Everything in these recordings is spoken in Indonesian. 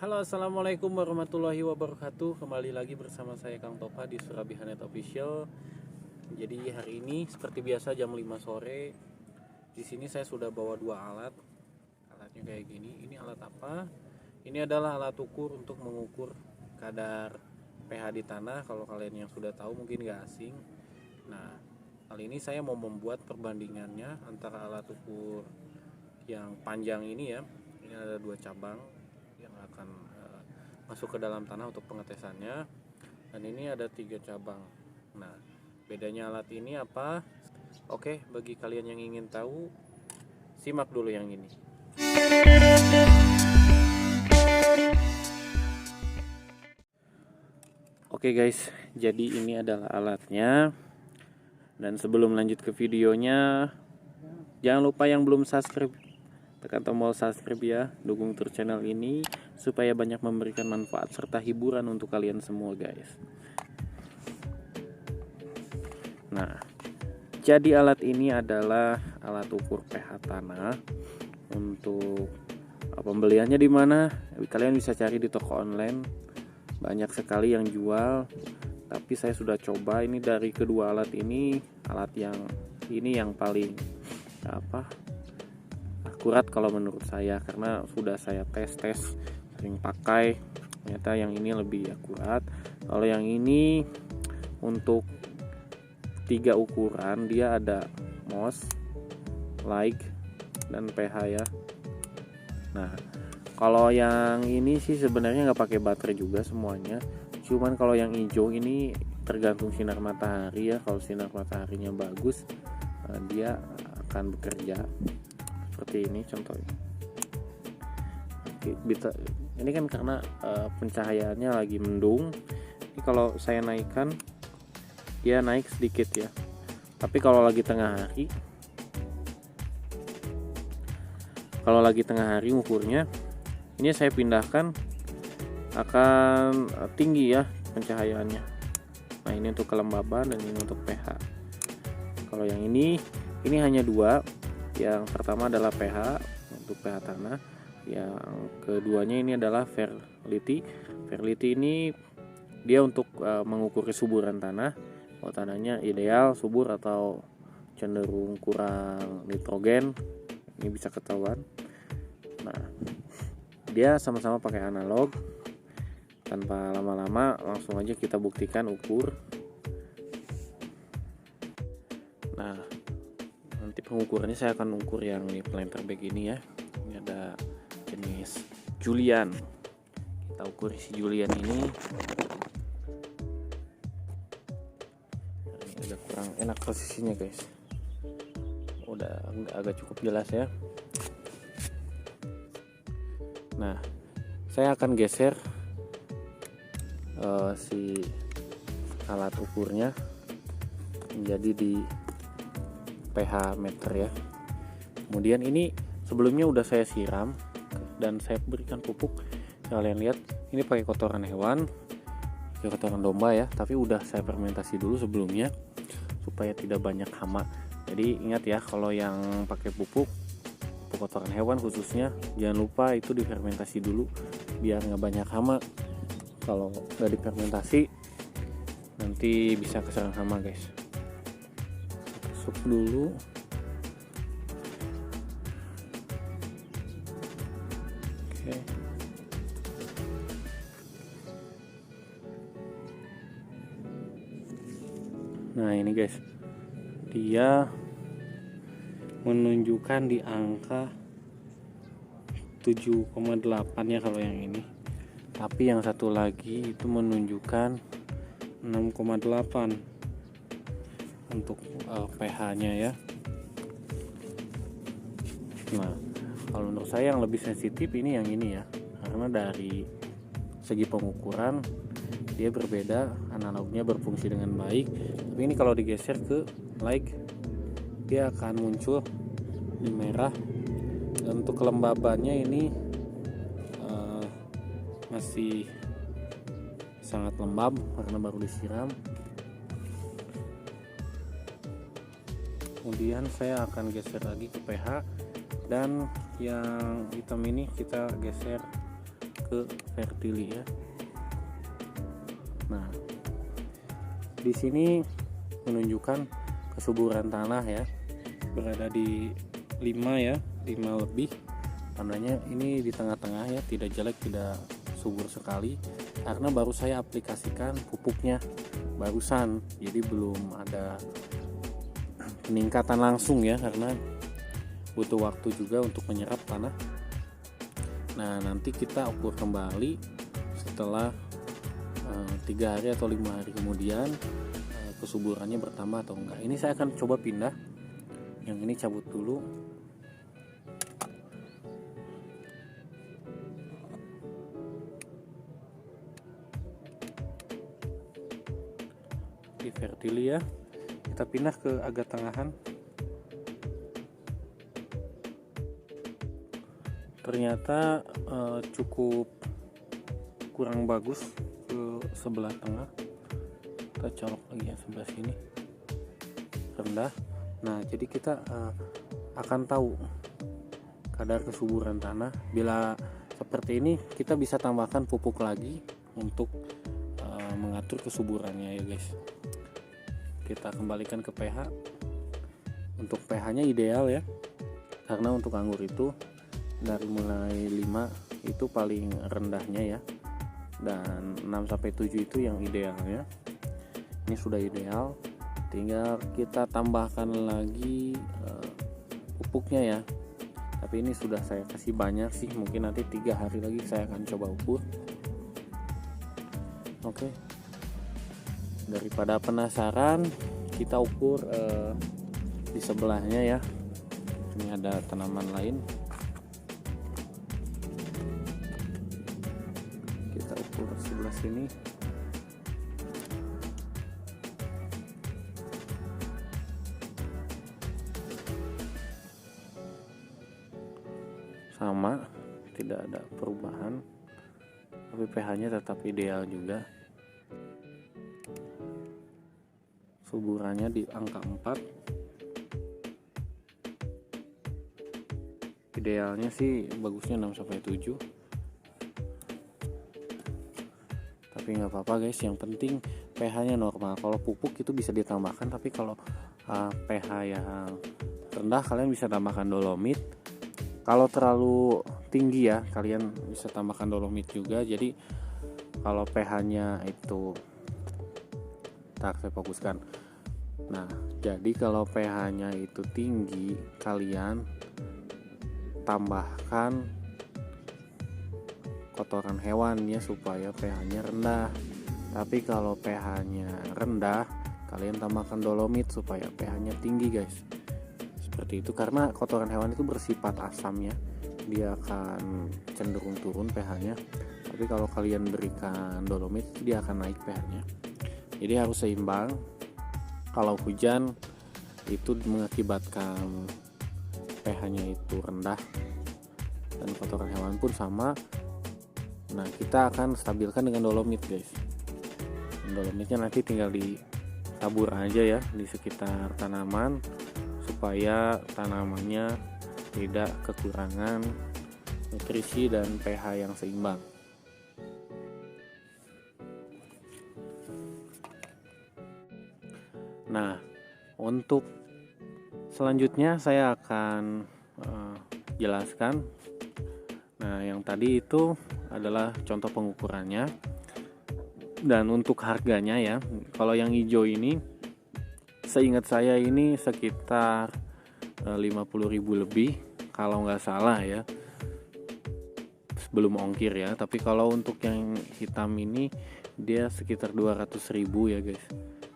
Halo, assalamualaikum warahmatullahi wabarakatuh. Kembali lagi bersama saya Kang Topa di Surabihanet Official. Jadi hari ini seperti biasa jam 5 sore. Di sini saya sudah bawa dua alat. Alatnya kayak gini. Ini alat apa? Ini adalah alat ukur untuk mengukur kadar pH di tanah. Kalau kalian yang sudah tahu mungkin gak asing. Nah, kali ini saya mau membuat perbandingannya antara alat ukur yang panjang ini ya. Ini ada dua cabang yang akan masuk ke dalam tanah untuk pengetesannya, dan ini ada 3 cabang. Nah, bedanya alat ini apa? Oke, bagi kalian yang ingin tahu, simak dulu yang ini. Oke guys, jadi ini adalah alatnya. Dan sebelum lanjut ke videonya, jangan lupa yang belum subscribe, tekan tombol subscribe ya, dukung terus channel ini supaya banyak memberikan manfaat serta hiburan untuk kalian semua guys. Nah, jadi alat ini adalah alat ukur pH tanah. Untuk pembeliannya di mana? Kalian bisa cari di toko online, banyak sekali yang jual. Tapi saya sudah coba ini dari kedua alat ini, alat yang ini yang paling akurat kalau menurut saya, karena sudah saya tes sering pakai, ternyata yang ini lebih akurat. Kalau yang ini untuk 3 ukuran, dia ada MOS, like, dan pH ya. Nah, kalau yang ini sih sebenarnya nggak pakai baterai juga semuanya, cuman kalau yang hijau ini tergantung sinar matahari ya. Kalau sinar mataharinya bagus, dia akan bekerja seperti ini contohnya. Ini kan karena pencahayaannya lagi mendung. Ini kalau saya naikkan, dia naik sedikit ya. Tapi kalau lagi tengah hari, ukurnya ini saya pindahkan akan tinggi ya pencahayaannya. Nah, ini untuk kelembaban dan ini untuk pH. Kalau yang ini hanya 2. Yang pertama adalah pH untuk pH tanah. Yang keduanya ini adalah Fairlity. Fairlity ini dia untuk mengukur kesuburan tanah. Kalau tanahnya ideal, subur, atau cenderung kurang nitrogen, ini bisa ketahuan. Nah, dia sama-sama pakai analog. Tanpa lama-lama, langsung aja kita buktikan ukur. Nah, nanti pengukurannya saya akan ukur yang di planter bag ini ya. Ini ada jenis Julian. Kita ukur si Julian ini. Ini agak kurang enak posisinya guys. Udah agak cukup jelas ya. Nah, saya akan geser si alat ukurnya menjadi di pH meter ya. Kemudian ini sebelumnya udah saya siram dan saya berikan pupuk. Kalian lihat ini pakai kotoran hewan, kotoran domba ya, tapi udah saya fermentasi dulu sebelumnya supaya tidak banyak hama. Jadi ingat ya, kalau yang pakai pupuk kotoran hewan khususnya, jangan lupa itu difermentasi dulu biar nggak banyak hama. Kalau nggak difermentasi nanti bisa keserang hama guys. Masuk dulu. Oke. Nah, ini guys, dia menunjukkan di angka 7,8 ya kalau yang ini. Tapi yang satu lagi itu menunjukkan 6,8 untuk pH-nya ya. Nah, kalau menurut saya yang lebih sensitif ini yang ini ya, karena dari segi pengukuran dia berbeda, analognya berfungsi dengan baik. Tapi ini kalau digeser ke like, dia akan muncul di merah. Dan untuk kelembabannya ini masih sangat lembab karena baru disiram. Kemudian saya akan geser lagi ke pH, dan yang hitam ini kita geser ke Fertili ya. Nah, di sini menunjukkan kesuburan tanah ya, berada di 5 ya, 5 lebih. Tandanya ini di tengah-tengah ya, tidak jelek, tidak subur sekali, karena baru saya aplikasikan pupuknya barusan, jadi belum ada peningkatan langsung ya, karena butuh waktu juga untuk menyerap tanah. Nah, nanti kita ukur kembali setelah 3 hari atau 5 hari kemudian kesuburannya bertambah atau enggak. Ini saya akan coba pindah, yang ini cabut dulu. Di Fertili ya, kita pindah ke agak tengahan. Ternyata cukup kurang bagus ke sebelah tengah. Kita colok lagi ya sebelah sini, rendah. Nah, jadi kita akan tahu kadar kesuburan tanah. Bila seperti ini, kita bisa tambahkan pupuk lagi untuk mengatur kesuburannya ya guys. Kita kembalikan ke pH. Untuk pH nya ideal ya, karena untuk anggur itu dari mulai 5 itu paling rendahnya ya, dan 6-7 itu yang idealnya. Ini sudah ideal, tinggal kita tambahkan lagi pupuknya ya. Tapi ini sudah saya kasih banyak sih, mungkin nanti 3 hari lagi saya akan coba ukur. Oke, daripada penasaran, kita ukur di sebelahnya ya. Ini ada tanaman lain, kita ukur sebelah sini. Sama, tidak ada perubahan, tapi pH-nya tetap ideal juga. Suburannya di angka 4. Idealnya sih bagusnya 6-7. Tapi nggak apa-apa guys, yang penting pH-nya normal. Kalau pupuk itu bisa ditambahkan, tapi kalau pH yang rendah kalian bisa tambahkan dolomit. Kalau terlalu tinggi ya, kalian bisa tambahkan dolomit juga. Jadi kalau pH-nya itu, saya fokuskan. Nah, jadi kalau pH-nya itu tinggi, kalian tambahkan kotoran hewan ya, supaya pH-nya rendah. Tapi kalau pH-nya rendah, kalian tambahkan dolomit supaya pH-nya tinggi guys. Seperti itu, karena kotoran hewan itu bersifat asam ya, dia akan cenderung turun pH-nya. Tapi kalau kalian berikan dolomit, dia akan naik pH-nya. Jadi harus seimbang. Kalau hujan itu mengakibatkan pH-nya itu rendah, dan kotoran hewan pun sama. Nah, kita akan stabilkan dengan dolomit guys. Dolomitnya nanti tinggal ditabur aja ya di sekitar tanaman, supaya tanamannya tidak kekurangan nutrisi dan pH yang seimbang. Nah, untuk selanjutnya saya akan jelaskan. Nah, yang tadi itu adalah contoh pengukurannya, dan untuk harganya ya. Kalau yang hijau ini, seingat saya ini sekitar 50.000 lebih kalau nggak salah ya, sebelum ongkir ya. Tapi kalau untuk yang hitam ini dia sekitar 200.000 ya guys,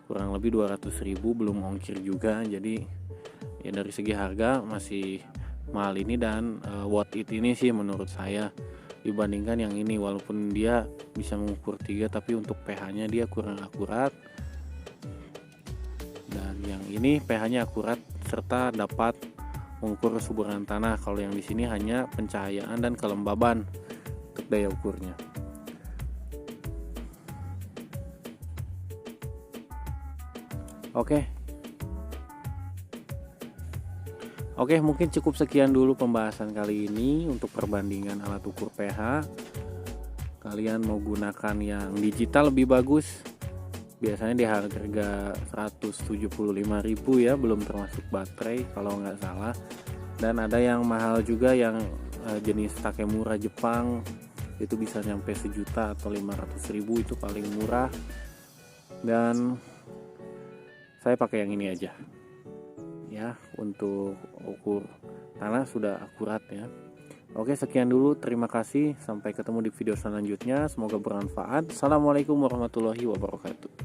kurang lebih 200.000 belum ongkir juga. Jadi ya dari segi harga masih mahal ini, dan worth it ini sih menurut saya dibandingkan yang ini. Walaupun dia bisa mengukur 3, tapi untuk pH-nya dia kurang akurat. Dan yang ini pH-nya akurat serta dapat mengukur kesuburan tanah. Kalau yang di sini hanya pencahayaan dan kelembaban untuk daya ukurnya. Oke, mungkin cukup sekian dulu pembahasan kali ini untuk perbandingan alat ukur pH. kalian mau gunakan yang digital lebih bagus, biasanya di harga 175.000 ya, belum termasuk baterai kalau nggak salah. Dan ada yang mahal juga yang jenis Takemura Jepang, itu bisa nyampe 1 juta atau 500.000, itu paling murah. Dan saya pakai yang ini aja ya, untuk ukur tanah sudah akurat ya. Oke, sekian dulu, terima kasih, sampai ketemu di video selanjutnya, semoga bermanfaat. Assalamualaikum warahmatullahi wabarakatuh.